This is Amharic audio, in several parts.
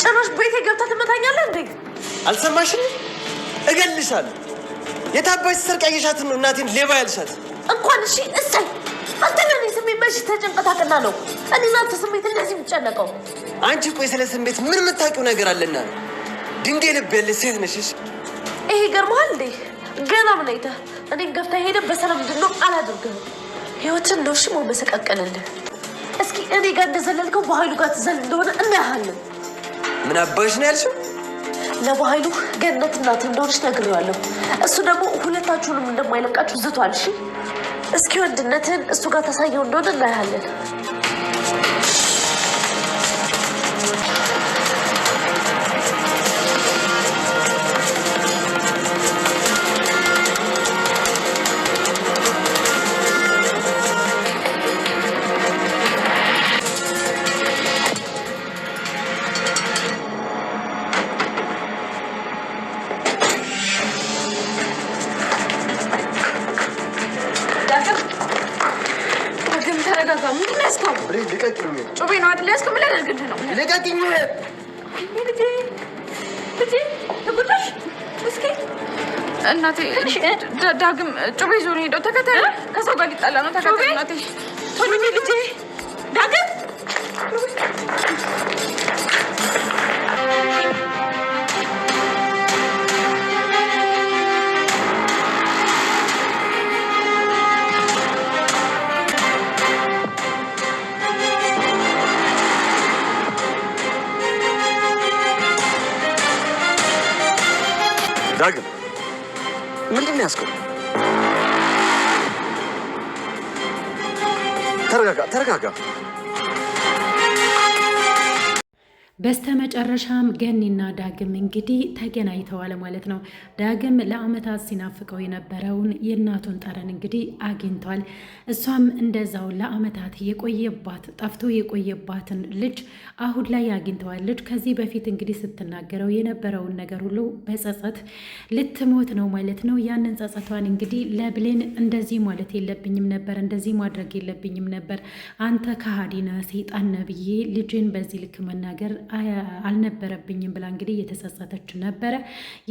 ጭራሽ ቤቴ ገብታ ትመታኛለህ እንዴ? አልሰማሽም? እገልሻለሁ። የታባሽ ሰርቅ ያየሻትን ነው እናቴን ሌባ ያልሻት። እንኳን እሺ እሰይ። አንተ ለኔ ስሜት መች ተጨንቀታቅና ነው እኔ እናንተ ስሜት እንደዚህ የምጨነቀው? አንቺ ቆይ ስለ ስሜት ምን የምታውቂው ነገር አለና? ድንጋይ ልብ ያለሽ ሴት ነሽ። ይሄ ይገርምሃል እንዴ? ገና ምን አይተህ እኔን ገፍታ ሄደ በሰላም እንድንኖር አላደርግህም። ህይወትን ነው እሺ መሰቃቀልልህ። እስኪ እኔ ጋር እንደዘለልከው በኃይሉ ጋር ትዘል እንደሆነ እናያለን። ምን አባሽ ነው ያልሽው? ለበኃይሉ ገነት እናት እንደሆነች ነግሬዋለሁ። እሱ ደግሞ ሁለታችሁንም እንደማይለቃችሁ ዝቷል። እሺ እስኪ ወንድነትን እሱ ጋር ታሳየው እንደሆነ እናያለን። ጩቤ ነው አይደል ያዝከው? ምን ላደርግልህ ነው? ልቀቂኝ! ልጄ ተጎዳሽ? እስኪ እናቴ ዳግም ጩቤ ይዞ ነው ሄደው። ተከተል። ከሰው ጋር ሊጣላ ነው። ተከተል እናቴ። ቶሎ ልጄ ዳግም ዳግም ምንድን ነው ያዝከው? ተረጋጋ። በስተመጨረሻም ገኒና ዳግም እንግዲህ ተገናኝተዋል ማለት ነው። ዳግም ለአመታት ሲናፍቀው የነበረውን የእናቱን ጠረን እንግዲህ አግኝቷል። እሷም እንደዛው ለአመታት ጠፍቶ የቆየባትን ልጅ አሁን ላይ አግኝተዋለች። ከዚህ በፊት እንግዲህ ስትናገረው የነበረውን ነገር ሁሉ በጸጸት ልትሞት ነው ማለት ነው። ያንን ጸጸቷን እንግዲህ ለብሌን እንደዚህ ማለት የለብኝም ነበር፣ እንደዚህ ማድረግ የለብኝም ነበር፣ አንተ ከሃዲ ነህ፣ ሰይጣን ነህ ብዬ ልጅን በዚህ ልክ መናገር አልነበረብኝም ብላ እንግዲህ እየተጸጸተች ነበረ።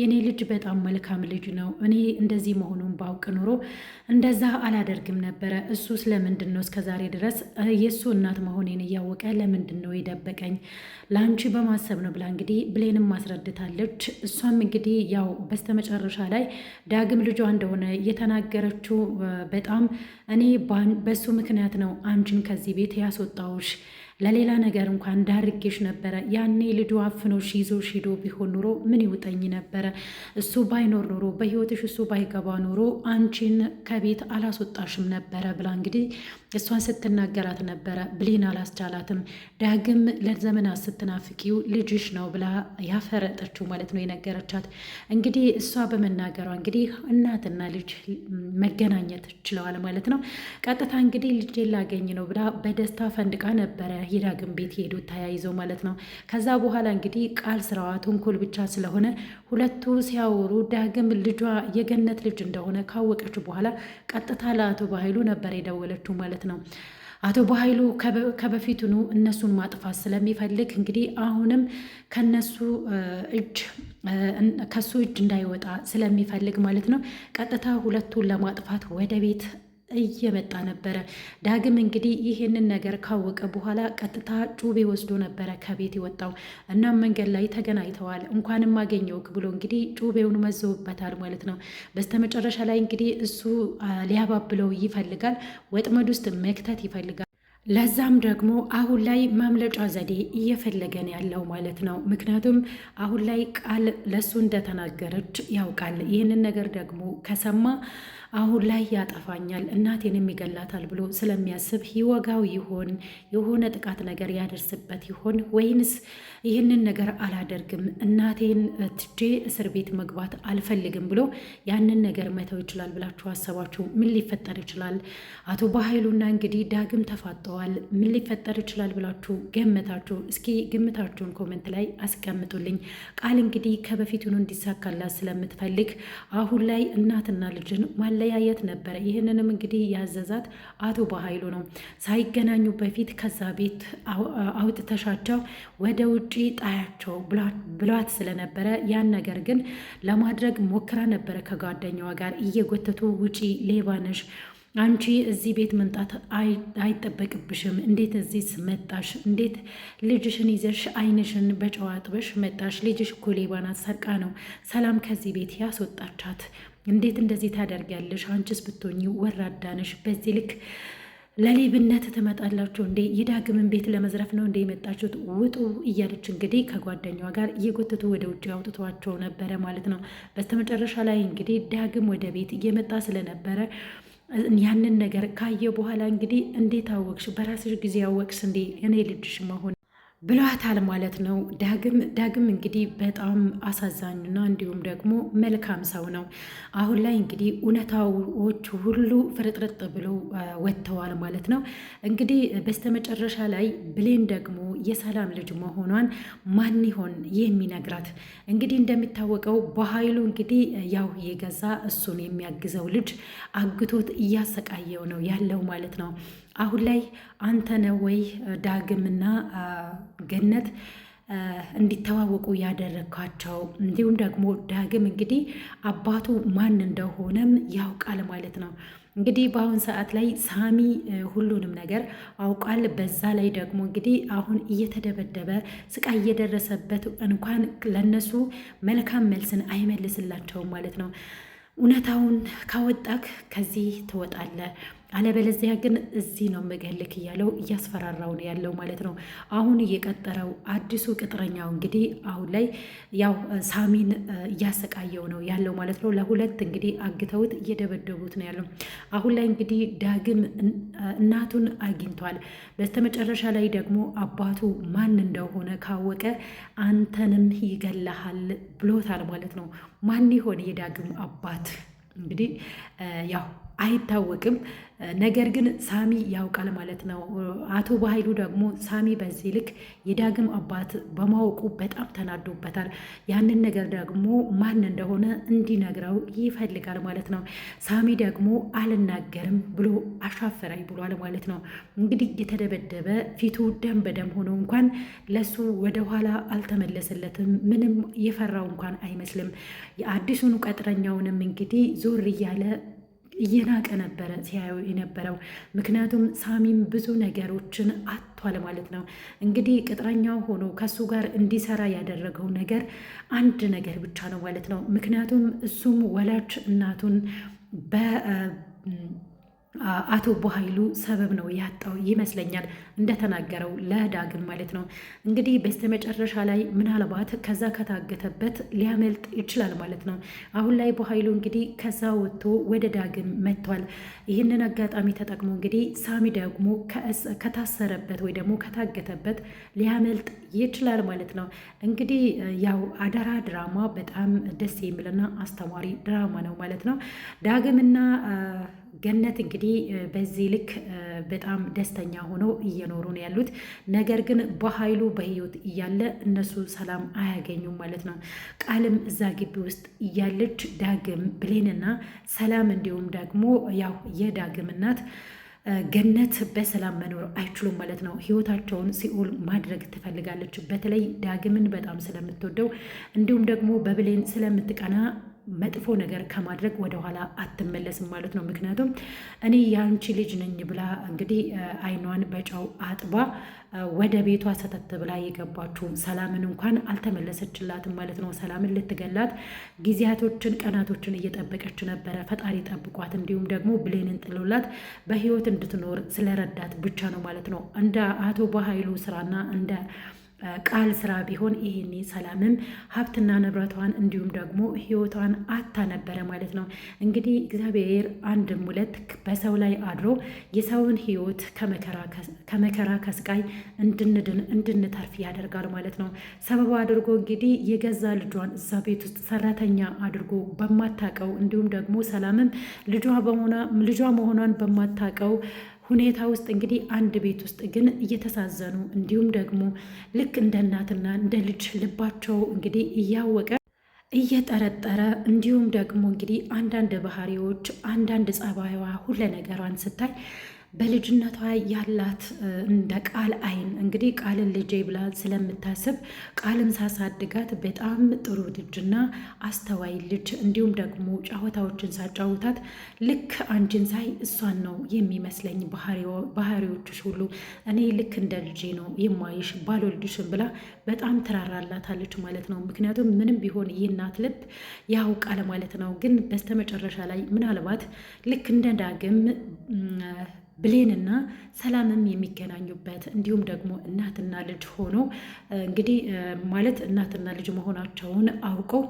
የኔ ልጅ በጣም መልካም ልጅ ነው። እኔ እንደዚህ መሆኑን ባውቅ ኖሮ እንደዛ አላደርግም ነበረ። እሱ ስለምንድን ነው እስከዛሬ ድረስ የእሱ እናት መሆኔን እያወቀ ለምንድን ነው የደበቀኝ? ለአንቺ በማሰብ ነው ብላ እንግዲህ ብሌንም ማስረድታለች። እሷም እንግዲህ ያው በስተመጨረሻ ላይ ዳግም ልጇ እንደሆነ የተናገረችው በጣም እኔ በሱ ምክንያት ነው አንቺን ከዚህ ቤት ያስወጣውሽ፣ ለሌላ ነገር እንኳን ዳርጌሽ ነበረ። ያኔ ልጁ አፍኖሽ ይዞሽ ሂዶ ቢሆን ኑሮ ምን ይውጠኝ ነበረ? እሱ ባይኖር ኖሮ በህይወትሽ እሱ ባይገባ ኖሮ አንቺን ከቤት አላስወጣሽም ነበረ ብላ እንግዲህ እሷን ስትናገራት ነበረ። ብሌን አላስቻላትም። ዳግም ለዘመናት ስትናፍቂው ልጅሽ ነው ብላ ያፈረጠችው ማለት ነው የነገረቻት። እንግዲህ እሷ በመናገሯ እንግዲህ እናትና ልጅ መገናኘት ችለዋል ማለት ነው። ቀጥታ እንግዲህ ልጅ ላገኝ ነው ብላ በደስታ ፈንድቃ ነበረ የዳግም ቤት ሄዱ ተያይዘው ማለት ነው። ከዛ በኋላ እንግዲህ ቃል ስራዋ ተንኮል ብቻ ስለሆነ ሁለቱ ሲያወሩ ዳግም ልጇ የገነት ልጅ እንደሆነ ካወቀች በኋላ ቀጥታ ለአቶ በኃይሉ ነበር የደወለችው ማለት ነው። አቶ በኃይሉ ከበፊቱኑ እነሱን ማጥፋት ስለሚፈልግ እንግዲህ አሁንም ከሱ እጅ እንዳይወጣ ስለሚፈልግ ማለት ነው ቀጥታ ሁለቱን ለማጥፋት ወደ ቤት እየመጣ ነበረ። ዳግም እንግዲህ ይህንን ነገር ካወቀ በኋላ ቀጥታ ጩቤ ወስዶ ነበረ ከቤት የወጣው። እናም መንገድ ላይ ተገናኝተዋል። እንኳንም አገኘውክ ብሎ እንግዲህ ጩቤውን መዘውበታል ማለት ነው። በስተመጨረሻ ላይ እንግዲህ እሱ ሊያባብለው ይፈልጋል፣ ወጥመድ ውስጥ መክተት ይፈልጋል። ለዛም ደግሞ አሁን ላይ ማምለጫ ዘዴ እየፈለገን ያለው ማለት ነው። ምክንያቱም አሁን ላይ ቃል ለሱ እንደተናገረች ያውቃል። ይህንን ነገር ደግሞ ከሰማ አሁን ላይ ያጠፋኛል፣ እናቴንም ይገላታል ብሎ ስለሚያስብ ይወጋው ይሆን? የሆነ ጥቃት ነገር ያደርስበት ይሆን? ወይንስ ይህንን ነገር አላደርግም፣ እናቴን ትቼ እስር ቤት መግባት አልፈልግም ብሎ ያንን ነገር መተው ይችላል ብላችሁ አሰባችሁ? ምን ሊፈጠር ይችላል? አቶ በኃይሉና እንግዲህ ዳግም ተፋጠዋል። ምን ሊፈጠር ይችላል ብላችሁ ገመታችሁ? እስኪ ግምታችሁን ኮመንት ላይ አስቀምጡልኝ። ቃል እንግዲህ ከበፊቱኑ እንዲሳካላት ስለምትፈልግ አሁን ላይ እናትና ልጅን ለመለያየት ነበረ። ይህንንም እንግዲህ ያዘዛት አቶ በኃይሉ ነው። ሳይገናኙ በፊት ከዛ ቤት አውጥተሻቸው ወደ ውጪ ጣያቸው ብሏት ስለነበረ ያን ነገር ግን ለማድረግ ሞክራ ነበረ። ከጓደኛዋ ጋር እየጎተቱ ውጪ፣ ሌባ ነሽ አንቺ እዚህ ቤት መምጣት አይጠበቅብሽም። እንዴት እዚህ መጣሽ? እንዴት ልጅሽን ይዘሽ አይንሽን በጨው አጥበሽ መጣሽ? ልጅሽ እኮ ሌባ ናት፣ ሰርቃ ነው ሰላም ከዚህ ቤት ያስወጣቻት። እንዴት እንደዚህ ታደርጊያለሽ? አንቺስ ብትሆኚ ወራዳ ነሽ። በዚህ ልክ ለሌብነት ትመጣላችሁ እንዴ? የዳግምን ቤት ለመዝረፍ ነው እንደ የመጣችሁት? ውጡ እያለች እንግዲህ ከጓደኛዋ ጋር እየጎተቱ ወደ ውጭ አውጥተዋቸው ነበረ ማለት ነው። በስተመጨረሻ ላይ እንግዲህ ዳግም ወደ ቤት እየመጣ ስለነበረ ያንን ነገር ካየ በኋላ እንግዲህ እንዴት አወቅሽ? በራስሽ ጊዜ አወቅሽ እንዴ እኔ ልጅሽ መሆን ብሏታል ማለት ነው። ዳግም እንግዲህ በጣም አሳዛኝና እንዲሁም ደግሞ መልካም ሰው ነው። አሁን ላይ እንግዲህ እውነታዎች ሁሉ ፍርጥርጥ ብለው ወጥተዋል ማለት ነው። እንግዲህ በስተመጨረሻ ላይ ብሌን ደግሞ የሰላም ልጅ መሆኗን ማን ይሆን የሚነግራት? እንግዲህ እንደሚታወቀው በኃይሉ እንግዲህ ያው የገዛ እሱን የሚያግዘው ልጅ አግቶት እያሰቃየው ነው ያለው ማለት ነው። አሁን ላይ አንተ ነው ወይ ዳግምና ገነት እንዲተዋወቁ ያደረግካቸው? እንዲሁም ደግሞ ዳግም እንግዲህ አባቱ ማን እንደሆነም ያውቃል ማለት ነው። እንግዲህ በአሁን ሰዓት ላይ ሳሚ ሁሉንም ነገር አውቃል። በዛ ላይ ደግሞ እንግዲህ አሁን እየተደበደበ ስቃይ እየደረሰበት እንኳን ለነሱ መልካም መልስን አይመልስላቸውም ማለት ነው። እውነታውን ካወጣክ ከዚህ ትወጣለህ፣ አለበለዚያ ግን እዚህ ነው መገልክ እያለው እያስፈራራው ነው ያለው ማለት ነው። አሁን እየቀጠረው አዲሱ ቅጥረኛው እንግዲህ አሁን ላይ ያው ሳሚን እያሰቃየው ነው ያለው ማለት ነው። ለሁለት እንግዲህ አግተውት እየደበደቡት ነው ያለው። አሁን ላይ እንግዲህ ዳግም እናቱን አግኝቷል። በስተመጨረሻ ላይ ደግሞ አባቱ ማን እንደሆነ ካወቀ አንተንም ይገላሃል ብሎታል ማለት ነው። ማን ይሆን የዳግም አባት? እንግዲህ ያው አይታወቅም። ነገር ግን ሳሚ ያውቃል ማለት ነው። አቶ በኃይሉ ደግሞ ሳሚ በዚህ ልክ የዳግም አባት በማወቁ በጣም ተናዶበታል። ያንን ነገር ደግሞ ማን እንደሆነ እንዲነግረው ይፈልጋል ማለት ነው። ሳሚ ደግሞ አልናገርም ብሎ አሻፈረኝ ብሏል ማለት ነው። እንግዲህ የተደበደበ ፊቱ ደም በደም ሆኖ እንኳን ለሱ ወደኋላ አልተመለሰለትም። ምንም የፈራው እንኳን አይመስልም። የአዲሱን ቀጥረኛውንም እንግዲህ ዞር እያለ እየናቀ ነበረ ሲያዩ የነበረው። ምክንያቱም ሳሚም ብዙ ነገሮችን አጥቷል ማለት ነው። እንግዲህ ቅጥረኛው ሆኖ ከሱ ጋር እንዲሰራ ያደረገው ነገር አንድ ነገር ብቻ ነው ማለት ነው። ምክንያቱም እሱም ወላጅ እናቱን አቶ በኃይሉ ሰበብ ነው ያጣው ይመስለኛል፣ እንደተናገረው ለዳግም ማለት ነው። እንግዲህ በስተመጨረሻ ላይ ምናልባት ከዛ ከታገተበት ሊያመልጥ ይችላል ማለት ነው። አሁን ላይ በኃይሉ እንግዲህ ከዛ ወጥቶ ወደ ዳግም መጥቷል። ይህንን አጋጣሚ ተጠቅሞ እንግዲህ ሳሚ ደግሞ ከታሰረበት ወይ ደግሞ ከታገተበት ሊያመልጥ ይችላል ማለት ነው። እንግዲህ ያው አደራ ድራማ በጣም ደስ የሚልና አስተማሪ ድራማ ነው ማለት ነው። ዳግምና ገነት እንግዲህ በዚህ ልክ በጣም ደስተኛ ሆነው እየኖሩ ነው ያሉት። ነገር ግን በኃይሉ በህይወት እያለ እነሱ ሰላም አያገኙም ማለት ነው። ቃልም እዛ ግቢ ውስጥ እያለች ዳግም ብሌንና ሰላም እንዲሁም ደግሞ ያው የዳግም እናት ገነት በሰላም መኖር አይችሉም ማለት ነው። ህይወታቸውን ሲኦል ማድረግ ትፈልጋለች። በተለይ ዳግምን በጣም ስለምትወደው እንዲሁም ደግሞ በብሌን ስለምትቀና መጥፎ ነገር ከማድረግ ወደኋላ አትመለስም ማለት ነው። ምክንያቱም እኔ የአንቺ ልጅ ነኝ ብላ እንግዲህ አይኗን በጨው አጥባ ወደ ቤቷ ሰተት ብላ የገባችው ሰላምን እንኳን አልተመለሰችላትም ማለት ነው። ሰላምን ልትገላት ጊዜያቶችን ቀናቶችን እየጠበቀች ነበረ። ፈጣሪ ጠብቋት፣ እንዲሁም ደግሞ ብሌንን ጥሎላት በህይወት እንድትኖር ስለረዳት ብቻ ነው ማለት ነው። እንደ አቶ በኃይሉ ስራና እንደ ቃል ስራ ቢሆን ይሄኔ ሰላምም ሀብትና ንብረቷን እንዲሁም ደግሞ ህይወቷን አታ ነበረ ማለት ነው። እንግዲህ እግዚአብሔር አንድም ሁለት በሰው ላይ አድሮ የሰውን ህይወት ከመከራ ከስቃይ እንድንድን እንድንተርፍ ያደርጋል ማለት ነው። ሰበብ አድርጎ እንግዲህ የገዛ ልጇን እዛ ቤት ውስጥ ሰራተኛ አድርጎ በማታቀው እንዲሁም ደግሞ ሰላምም ልጇ መሆኗን በማታቀው ሁኔታ ውስጥ እንግዲህ አንድ ቤት ውስጥ ግን እየተሳዘኑ እንዲሁም ደግሞ ልክ እንደ እናትና እንደ ልጅ ልባቸው እንግዲህ እየጠረጠረ እንዲሁም ደግሞ እንግዲህ አንዳንድ ባህሪዎች አንዳንድ ጸባይዋ ሁለ ነገሯን ስታይ በልጅነቷ ያላት እንደ ቃል አይን እንግዲህ ቃልን ልጄ ብላ ስለምታስብ ቃልን ሳሳድጋት በጣም ጥሩ ልጅና አስተዋይ ልጅ እንዲሁም ደግሞ ጨዋታዎችን ሳጫውታት ልክ አንቺን ሳይ እሷን ነው የሚመስለኝ ባህሪዎችሽ ሁሉ እኔ ልክ እንደ ልጄ ነው የማይሽ ባልወልድሽም ብላ በጣም ትራራላታለች ማለት ነው። ምክንያቱም ምንም ቢሆን የእናት ልብ ያውቃል ማለት ነው። ግን በስተመጨረሻ ላይ ምናልባት ልክ እንደ ዳግም ብሌንና ሰላምም የሚገናኙበት እንዲሁም ደግሞ እናትና ልጅ ሆኖ እንግዲህ ማለት እናትና ልጅ መሆናቸውን አውቀው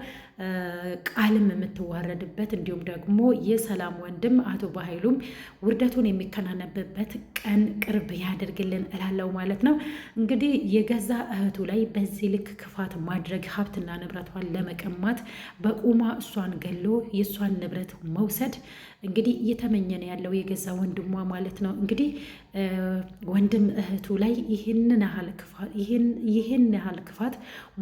ቃልም የምትዋረድበት እንዲሁም ደግሞ የሰላም ወንድም አቶ በኃይሉም ውርደቱን የሚከናነብበት ቀን ቅርብ ያደርግልን እላለው ማለት ነው። እንግዲህ የገዛ እህቱ ላይ በዚህ ልክ ክፋት ማድረግ ሀብትና ንብረቷን ለመቀማት በቁማ እሷን ገሎ የእሷን ንብረት መውሰድ እንግዲህ እየተመኘነ ያለው የገዛ ወንድሟ ማለት ነው። እንግዲህ ወንድም እህቱ ላይ ይህን ያህል ክፋት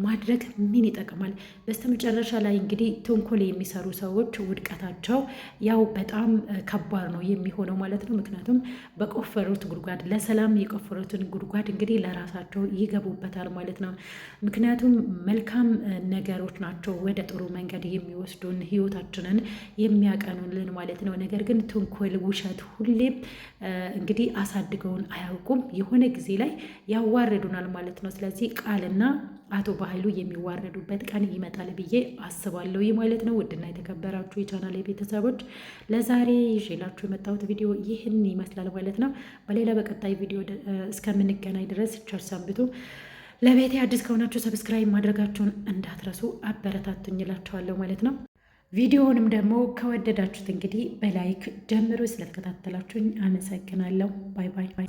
ማድረግ ምን ይጠቅማል? በስተመጨረሻ ላይ እንግዲህ ተንኮል የሚሰሩ ሰዎች ውድቀታቸው ያው በጣም ከባድ ነው የሚሆነው ማለት ነው። ምክንያቱም በቆፈሩት ጉድጓድ ለሰላም የቆፈሩትን ጉድጓድ እንግዲህ ለራሳቸው ይገቡበታል ማለት ነው። ምክንያቱም መልካም ነገሮች ናቸው ወደ ጥሩ መንገድ የሚወስዱን ህይወታችንን የሚያቀኑልን ማለት ነው። ነገር ግን ተንኮል፣ ውሸት ሁሌም እንግዲህ አሳድገውን አያውቁም። የሆነ ጊዜ ላይ ያዋረዱናል ማለት ነው። ስለዚህ ቃልና አቶ በኃይሉ የሚዋረዱበት ቀን ይመጣል ብዬ አስባለሁ ማለት ነው። ውድና የተከበራችሁ የቻናል ቤተሰቦች ለዛሬ ይዤላችሁ የመጣሁት ቪዲዮ ይህን ይመስላል ማለት ነው። በሌላ በቀጣይ ቪዲዮ እስከምንገናኝ ድረስ ቸር ሰንብቱ። ለቤቴ አዲስ ከሆናችሁ ሰብስክራይብ ማድረጋችሁን እንዳትረሱ፣ አበረታቱኝ እላችኋለሁ ማለት ነው። ቪዲዮውንም ደግሞ ከወደዳችሁት እንግዲህ በላይክ ጀምሮ ስለተከታተላችሁኝ አመሰግናለሁ። ባይ ባይ ባይ።